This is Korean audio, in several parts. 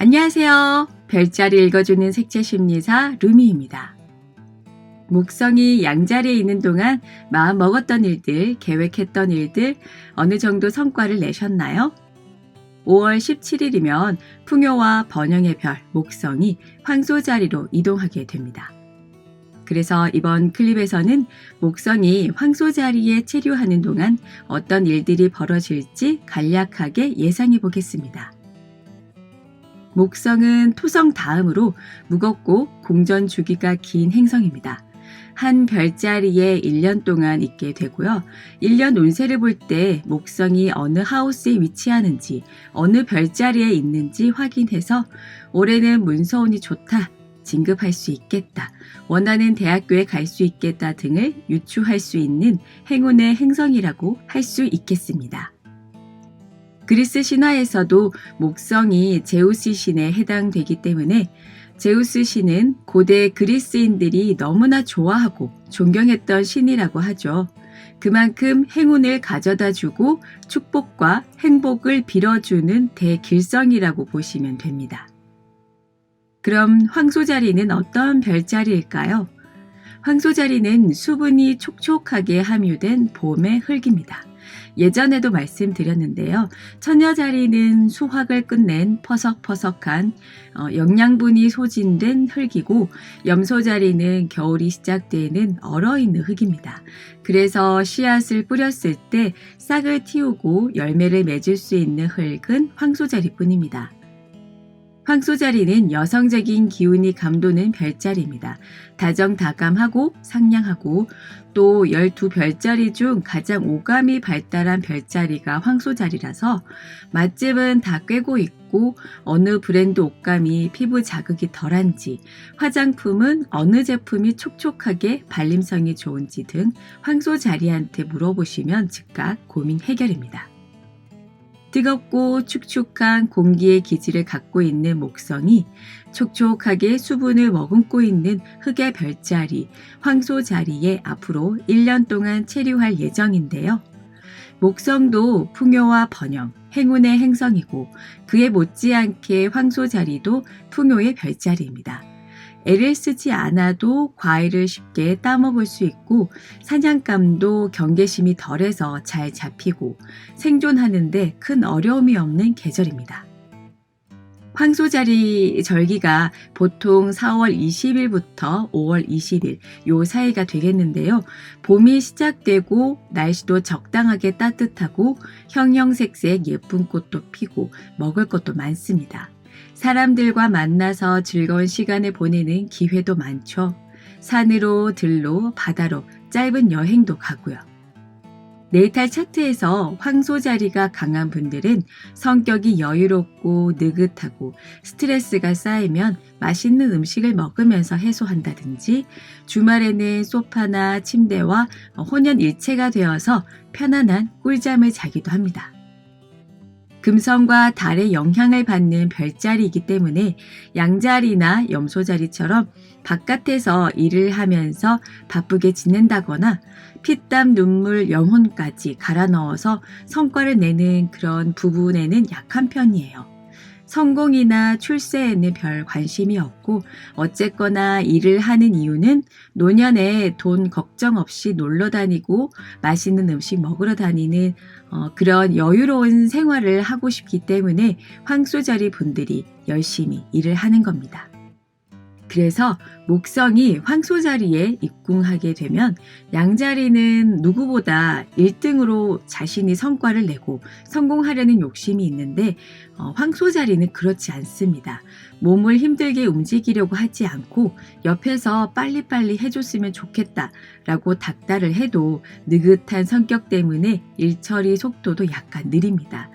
안녕하세요. 별자리 읽어주는 색채심리사 루미입니다. 목성이 양자리에 있는 동안 마음 먹었던 일들, 계획했던 일들, 어느 정도 성과를 내셨나요? 5월 17일이면 풍요와 번영의 별, 목성이 황소자리로 이동하게 됩니다. 그래서 이번 클립에서는 목성이 황소자리에 체류하는 동안 어떤 일들이 벌어질지 간략하게 예상해 보겠습니다. 목성은 토성 다음으로 무겁고 공전 주기가 긴 행성입니다. 한 별자리에 1년 동안 있게 되고요. 1년 운세를 볼 때 목성이 어느 하우스에 위치하는지, 어느 별자리에 있는지 확인해서 올해는 문서운이 좋다, 진급할 수 있겠다, 원하는 대학교에 갈 수 있겠다 등을 유추할 수 있는 행운의 행성이라고 할 수 있겠습니다. 그리스 신화에서도 목성이 제우스 신에 해당되기 때문에 제우스 신은 고대 그리스인들이 너무나 좋아하고 존경했던 신이라고 하죠. 그만큼 행운을 가져다 주고 축복과 행복을 빌어주는 대길성이라고 보시면 됩니다. 그럼 황소자리는 어떤 별자리일까요? 황소자리는 수분이 촉촉하게 함유된 봄의 흙입니다. 예전에도 말씀드렸는데요. 처녀자리는 수확을 끝낸 퍼석퍼석한 영양분이 소진된 흙이고 염소자리는 겨울이 시작되는 얼어있는 흙입니다. 그래서 씨앗을 뿌렸을 때 싹을 틔우고 열매를 맺을 수 있는 흙은 황소자리뿐입니다. 황소자리는 여성적인 기운이 감도는 별자리입니다. 다정다감하고 상냥하고 또 12별자리 중 가장 오감이 발달한 별자리가 황소자리라서 맛집은 다 꿰고 있고 어느 브랜드 옷감이 피부 자극이 덜한지, 화장품은 어느 제품이 촉촉하게 발림성이 좋은지 등 황소자리한테 물어보시면 즉각 고민 해결입니다. 뜨겁고 축축한 공기의 기질을 갖고 있는 목성이 촉촉하게 수분을 머금고 있는 흙의 별자리, 황소자리에 앞으로 1년 동안 체류할 예정인데요. 목성도 풍요와 번영, 행운의 행성이고 그에 못지않게 황소자리도 풍요의 별자리입니다. 애를 쓰지 않아도 과일을 쉽게 따먹을 수 있고 사냥감도 경계심이 덜해서 잘 잡히고 생존하는데 큰 어려움이 없는 계절입니다. 황소자리 절기가 보통 4월 20일부터 5월 20일 요 사이가 되겠는데요. 봄이 시작되고 날씨도 적당하게 따뜻하고 형형색색 예쁜 꽃도 피고 먹을 것도 많습니다. 사람들과 만나서 즐거운 시간을 보내는 기회도 많죠. 산으로, 들로, 바다로 짧은 여행도 가고요. 네이탈 차트에서 황소자리가 강한 분들은 성격이 여유롭고 느긋하고 스트레스가 쌓이면 맛있는 음식을 먹으면서 해소한다든지 주말에는 소파나 침대와 혼연일체가 되어서 편안한 꿀잠을 자기도 합니다. 금성과 달의 영향을 받는 별자리이기 때문에 양자리나 염소자리처럼 바깥에서 일을 하면서 바쁘게 지낸다거나 피땀 눈물 영혼까지 갈아 넣어서 성과를 내는 그런 부분에는 약한 편이에요. 성공이나 출세에는 별 관심이 없고 어쨌거나 일을 하는 이유는 노년에 돈 걱정 없이 놀러 다니고 맛있는 음식 먹으러 다니는 그런 여유로운 생활을 하고 싶기 때문에 황소자리 분들이 열심히 일을 하는 겁니다. 그래서 목성이 황소자리에 입궁하게 되면 양자리는 누구보다 1등으로 자신이 성과를 내고 성공하려는 욕심이 있는데 황소자리는 그렇지 않습니다. 몸을 힘들게 움직이려고 하지 않고 옆에서 빨리빨리 해줬으면 좋겠다라고 닥달을 해도 느긋한 성격 때문에 일처리 속도도 약간 느립니다.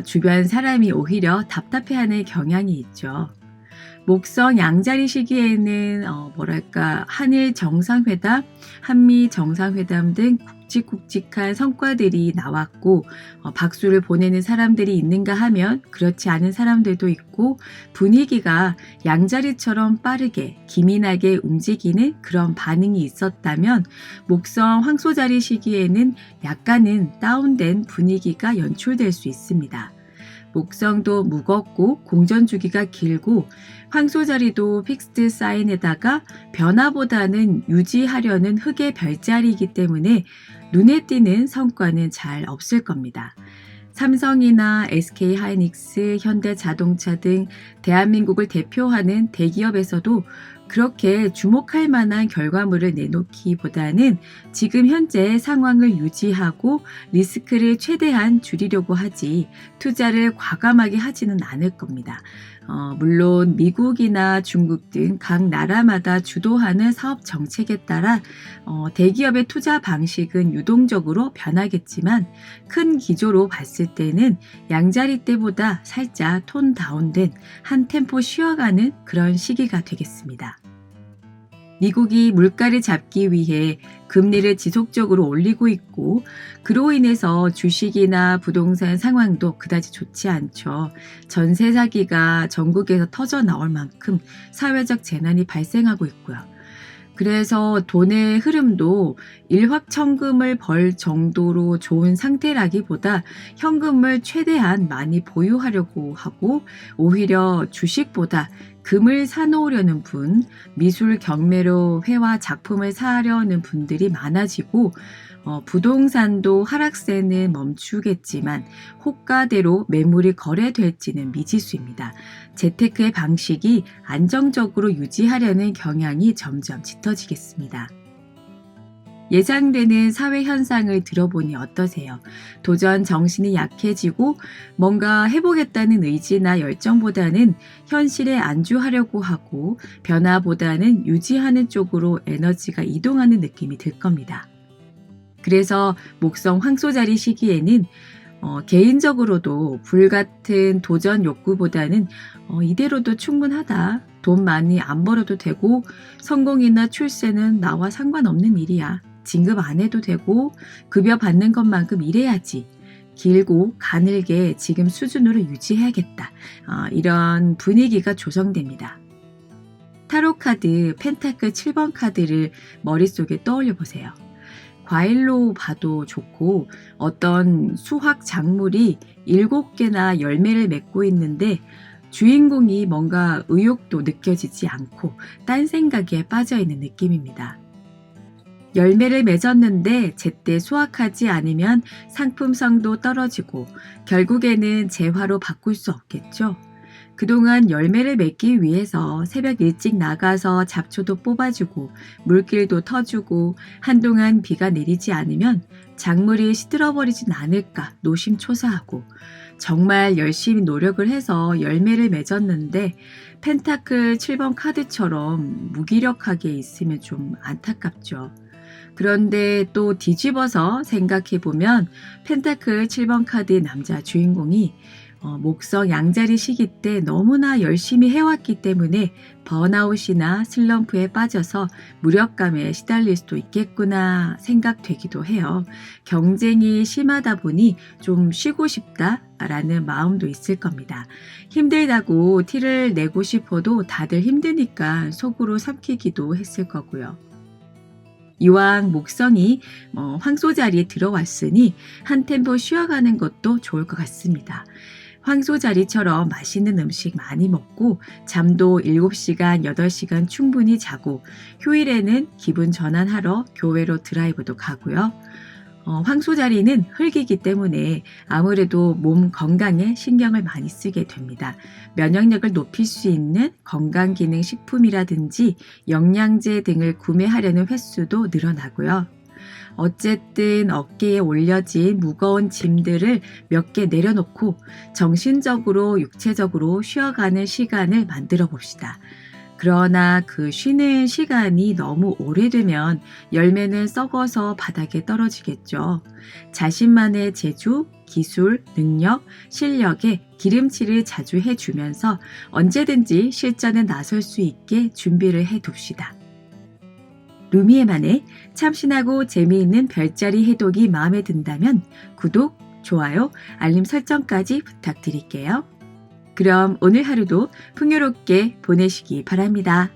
주변 사람이 오히려 답답해하는 경향이 있죠. 목성 양자리 시기에는 한일 정상회담, 한미 정상회담 등 굵직굵직한 성과들이 나왔고 박수를 보내는 사람들이 있는가 하면 그렇지 않은 사람들도 있고 분위기가 양자리처럼 빠르게 기민하게 움직이는 그런 반응이 있었다면 목성 황소자리 시기에는 약간은 다운된 분위기가 연출될 수 있습니다. 목성도 무겁고 공전 주기가 길고 황소 자리도 픽스드 사인에다가 변화보다는 유지하려는 흙의 별자리이기 때문에 눈에 띄는 성과는 잘 없을 겁니다. 삼성이나 SK하이닉스, 현대자동차 등 대한민국을 대표하는 대기업에서도 그렇게 주목할 만한 결과물을 내놓기보다는 지금 현재 상황을 유지하고 리스크를 최대한 줄이려고 하지 투자를 과감하게 하지는 않을 겁니다. 물론 미국이나 중국 등 각 나라마다 주도하는 사업 정책에 따라 대기업의 투자 방식은 유동적으로 변하겠지만 큰 기조로 봤을 때는 양자리 때보다 살짝 톤 다운된 한 템포 쉬어가는 그런 시기가 되겠습니다. 미국이 물가를 잡기 위해 금리를 지속적으로 올리고 있고 그로 인해서 주식이나 부동산 상황도 그다지 좋지 않죠. 전세 사기가 전국에서 터져 나올 만큼 사회적 재난이 발생하고 있고요. 그래서 돈의 흐름도 일확천금을 벌 정도로 좋은 상태라기보다 현금을 최대한 많이 보유하려고 하고 오히려 주식보다 금을 사놓으려는 분, 미술 경매로 회화 작품을 사려는 분들이 많아지고 부동산도 하락세는 멈추겠지만 호가대로 매물이 거래될지는 미지수입니다. 재테크의 방식이 안정적으로 유지하려는 경향이 점점 짙어지겠습니다. 예상되는 사회 현상을 들어보니 어떠세요? 도전 정신이 약해지고 뭔가 해보겠다는 의지나 열정보다는 현실에 안주하려고 하고 변화보다는 유지하는 쪽으로 에너지가 이동하는 느낌이 들 겁니다. 그래서 목성 황소자리 시기에는 개인적으로도 불같은 도전 욕구보다는 이대로도 충분하다. 돈 많이 안 벌어도 되고 성공이나 출세는 나와 상관없는 일이야. 진급 안 해도 되고 급여 받는 것만큼 일해야지. 길고 가늘게 지금 수준으로 유지해야겠다. 이런 분위기가 조성됩니다. 타로 카드 펜타클 7번 카드를 머릿속에 떠올려 보세요. 과일로 봐도 좋고 어떤 수확 작물이 7개나 열매를 맺고 있는데 주인공이 뭔가 의욕도 느껴지지 않고 딴 생각에 빠져있는 느낌입니다. 열매를 맺었는데 제때 수확하지 않으면 상품성도 떨어지고 결국에는 재화로 바꿀 수 없겠죠. 그동안 열매를 맺기 위해서 새벽 일찍 나가서 잡초도 뽑아주고 물길도 터주고 한동안 비가 내리지 않으면 작물이 시들어버리진 않을까 노심초사하고 정말 열심히 노력을 해서 열매를 맺었는데 펜타클 7번 카드처럼 무기력하게 있으면 좀 안타깝죠. 그런데 또 뒤집어서 생각해보면 펜타클 7번 카드의 남자 주인공이 목성 양자리 시기 때 너무나 열심히 해왔기 때문에 번아웃이나 슬럼프에 빠져서 무력감에 시달릴 수도 있겠구나 생각되기도 해요. 경쟁이 심하다 보니 좀 쉬고 싶다라는 마음도 있을 겁니다. 힘들다고 티를 내고 싶어도 다들 힘드니까 속으로 삼키기도 했을 거고요. 이왕 목성이 황소 자리에 들어왔으니 한 템포 쉬어가는 것도 좋을 것 같습니다. 황소 자리처럼 맛있는 음식 많이 먹고 잠도 7시간, 8시간 충분히 자고 휴일에는 기분 전환하러 교회로 드라이브도 가고요. 황소 자리는 흙이기 때문에 아무래도 몸 건강에 신경을 많이 쓰게 됩니다. 면역력을 높일 수 있는 건강기능식품이라든지 영양제 등을 구매하려는 횟수도 늘어나고요. 어쨌든 어깨에 올려진 무거운 짐들을 몇 개 내려놓고 정신적으로 육체적으로 쉬어가는 시간을 만들어 봅시다. 그러나 그 쉬는 시간이 너무 오래되면 열매는 썩어서 바닥에 떨어지겠죠. 자신만의 재주, 기술, 능력, 실력에 기름칠을 자주 해주면서 언제든지 실전에 나설 수 있게 준비를 해둡시다. 루미에만의 참신하고 재미있는 별자리 해독이 마음에 든다면 구독, 좋아요, 알림 설정까지 부탁드릴게요. 그럼 오늘 하루도 풍요롭게 보내시기 바랍니다.